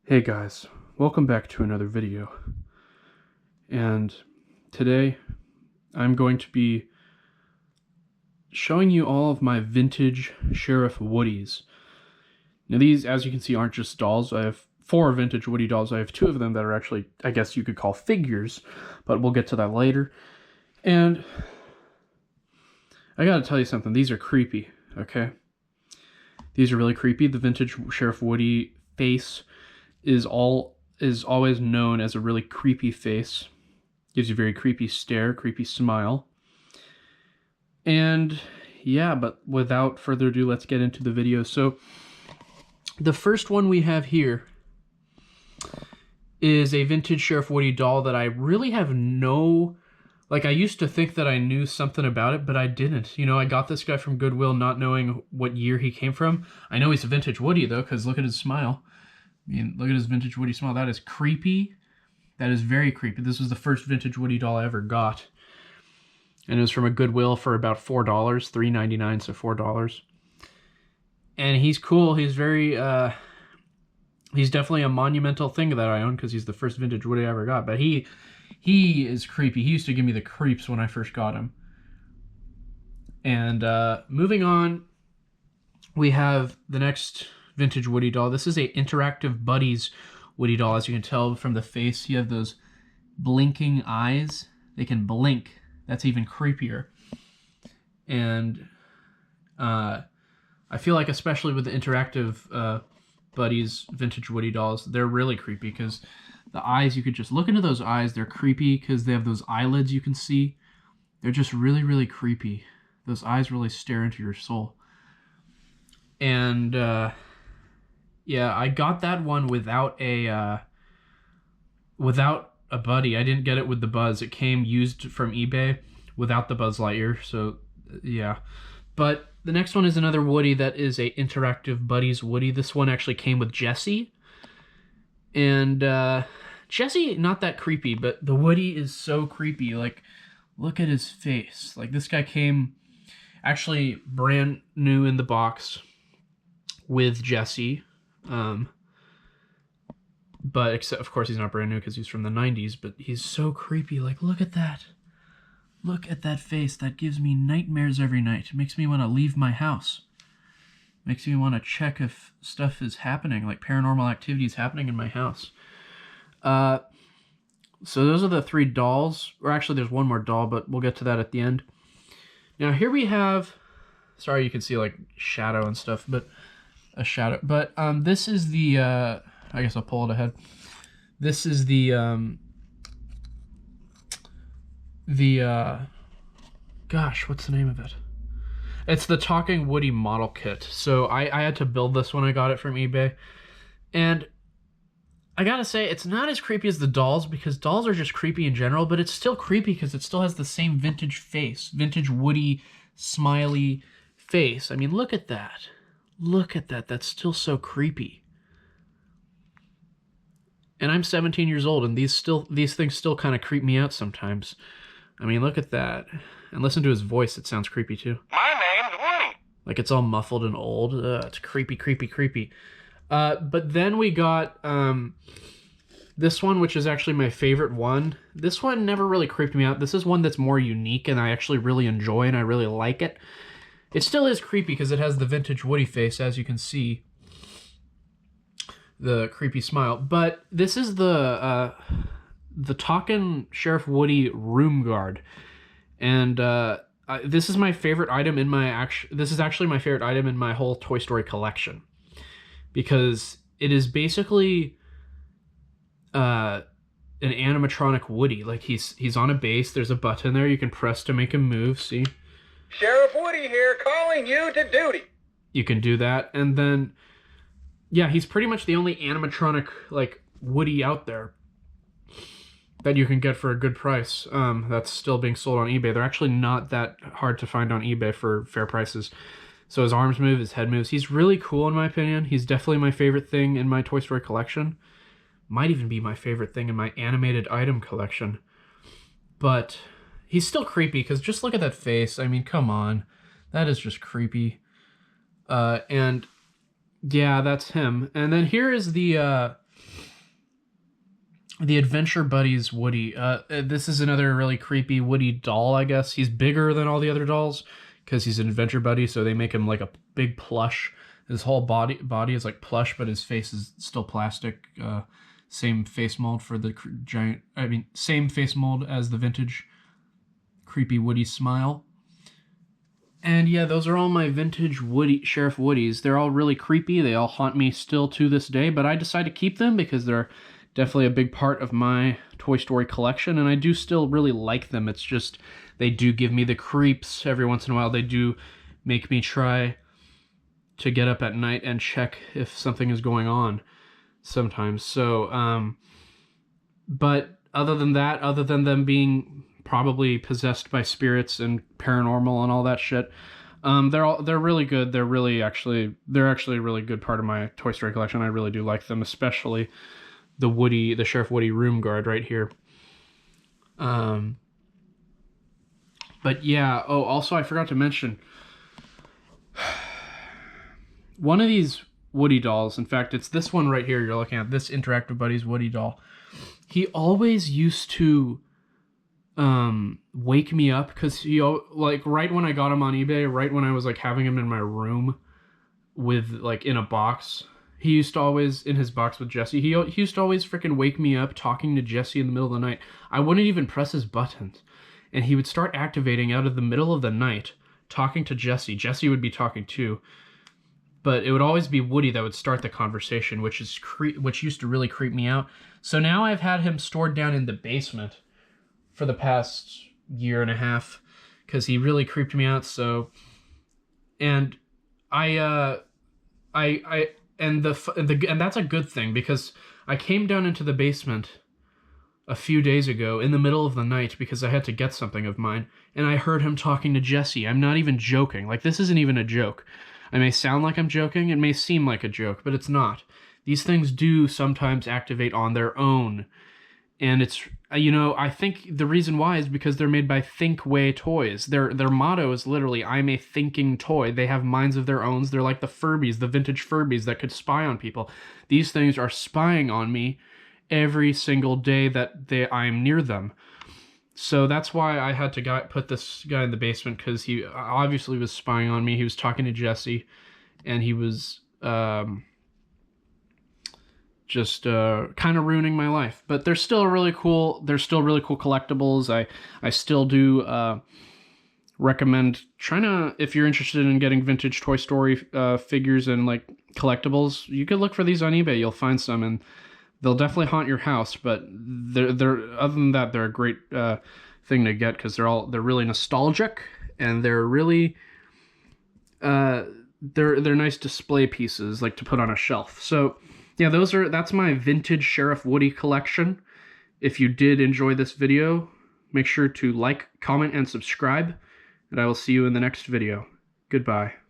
Hey guys, welcome back to another video. And today I'm going to be showing you all of my vintage Sheriff Woodies. Now these, as you can see, aren't just dolls. I have 4 vintage Woody dolls. I have 2 of them that are actually, I guess you could call figures, but we'll get to that later. And I gotta tell you something, these are creepy, okay? These are really creepy. The vintage Sheriff Woody face is always known as a really creepy face. Gives you a very creepy stare, creepy smile. And yeah, but without further ado, let's get into the video. So the first one we have here is a vintage Sheriff Woody doll that I really have no... Like, I used to think that I knew something about it, but I didn't. You know, I got this guy from Goodwill not knowing what year he came from. I know he's a vintage Woody, though, because look at his smile. I mean, look at his vintage Woody smile. That is creepy. That is very creepy. This was the first vintage Woody doll I ever got. And it was from a Goodwill for about $4, $3.99, so $4. And he's cool. He's very, he's definitely a monumental thing that I own because he's the first vintage Woody I ever got. But he is creepy. He used to give me the creeps when I first got him. And moving on, we have the next vintage Woody doll. This is a Interactive Buddies Woody doll. As you can tell from the face, you have those blinking eyes. They can blink. That's even creepier. And I feel like, especially with the Interactive Buddies vintage Woody dolls, they're really creepy because the eyes, you could just look into those eyes. They're creepy because they have those eyelids you can see. They're just really, really creepy. Those eyes really stare into your soul. And yeah, I got that one without a buddy. I didn't get it with the Buzz. It came used from eBay without the Buzz Lightyear. So yeah. But the next one is another Woody that is a Interactive Buddies Woody. This one actually came with Jessie. And Jessie, not that creepy, but the Woody is so creepy. Like, look at his face. Like, this guy came actually brand new in the box with Jessie. But except, of course, he's not brand new because he's from the 90s, but he's so creepy. Like, look at that. Look at that face. That gives me nightmares every night. It makes me want to leave my house. Makes me want to check if stuff is happening, like paranormal activity is happening in my house. So those are the 3 dolls. Or actually, there's one more doll, but we'll get to that at the end. Now, here we have... Sorry, you can see, like, shadow and stuff, but... A shadow. But this is the... I guess I'll pull it ahead. This is the... Gosh, what's the name of it? It's the Talking Woody model kit. So I had to build this when I got it from eBay. And I gotta say, it's not as creepy as the dolls, because dolls are just creepy in general, but it's still creepy because it still has the same vintage face. Vintage Woody, smiley face. I mean, look at that. Look at that. That's still so creepy. And I'm 17 years old, and these things still kind of creep me out sometimes. I mean, look at that. And listen to his voice. It sounds creepy, too. My name's Woody. Like, it's all muffled and old. It's creepy, creepy, creepy. But then we got this one, which is actually my favorite one. This one never really creeped me out. This is one that's more unique, and I actually really enjoy, and I really like it. It still is creepy because it has the vintage Woody face, as you can see. The creepy smile. But this is the Talkin' Sheriff Woody Room Guard. And this is my favorite item in my... This is actually my favorite item in my whole Toy Story collection. Because it is basically an animatronic Woody. Like, he's on a base. There's a button there you can press to make him move. See? Sheriff Woody here, calling you to duty. You can do that. And then, yeah, he's pretty much the only animatronic, like, Woody out there that you can get for a good price. That's still being sold on eBay. They're actually not that hard to find on eBay for fair prices. So his arms move, his head moves. He's really cool in my opinion. He's definitely my favorite thing in my Toy Story collection. Might even be my favorite thing in my animated item collection. But he's still creepy because just look at that face. I mean, come on. That is just creepy. And yeah, that's him. And then here is the the Adventure Buddies Woody. This is another really creepy Woody doll, I guess. He's bigger than all the other dolls because he's an Adventure Buddy, so they make him like a big plush. His whole body is like plush, but his face is still plastic. Same face mold for the giant... same face mold as the vintage creepy Woody smile. And yeah, those are all my vintage Sheriff Woodies. They're all really creepy. They all haunt me still to this day, but I decided to keep them because they're definitely a big part of my Toy Story collection, and I do still really like them. It's just they do give me the creeps every once in a while. They do make me try to get up at night and check if something is going on sometimes. So, but other than that, other than them being probably possessed by spirits and paranormal and all that shit, they're really good. They're actually a really good part of my Toy Story collection. I really do like them, especially the Sheriff Woody room guard right here. But yeah, also I forgot to mention one of these Woody dolls, in fact, it's this one right here you're looking at, this Interactive Buddies Woody doll. He always used to wake me up because he, like, right when I got him on eBay, right when I was like having him in my room with like in a box, he used to always, in his box with Jesse, he used to always freaking wake me up talking to Jesse in the middle of the night. I wouldn't even press his buttons, and he would start activating out of the middle of the night, talking to Jesse. Jesse would be talking too, but it would always be Woody that would start the conversation, which used to really creep me out. So now I've had him stored down in the basement for the past year and a half because he really creeped me out. So, and and that's a good thing because I came down into the basement a few days ago in the middle of the night because I had to get something of mine, and I heard him talking to Jesse. I'm not even joking. Like, this isn't even a joke. I may sound like I'm joking, it may seem like a joke, but it's not. These things do sometimes activate on their own, and it's, I think the reason why is because they're made by Thinkway Toys. Their motto is literally, I'm a thinking toy. They have minds of their own. They're like the Furbies, the vintage Furbies that could spy on people. These things are spying on me every single day that I'm near them. So that's why I had to put this guy in the basement, because he obviously was spying on me. He was talking to Jesse, and he was just kind of ruining my life. But they're still really cool. They're still really cool collectibles. I still do recommend trying to, if you're interested in getting vintage Toy Story figures and like collectibles, you could look for these on eBay. You'll find some, and they'll definitely haunt your house. But they're other than that, they're a great thing to get because they're really nostalgic, and they're really they're nice display pieces, like to put on a shelf. So yeah, that's my vintage Sheriff Woody collection. If you did enjoy this video, make sure to like, comment, and subscribe, and I will see you in the next video. Goodbye.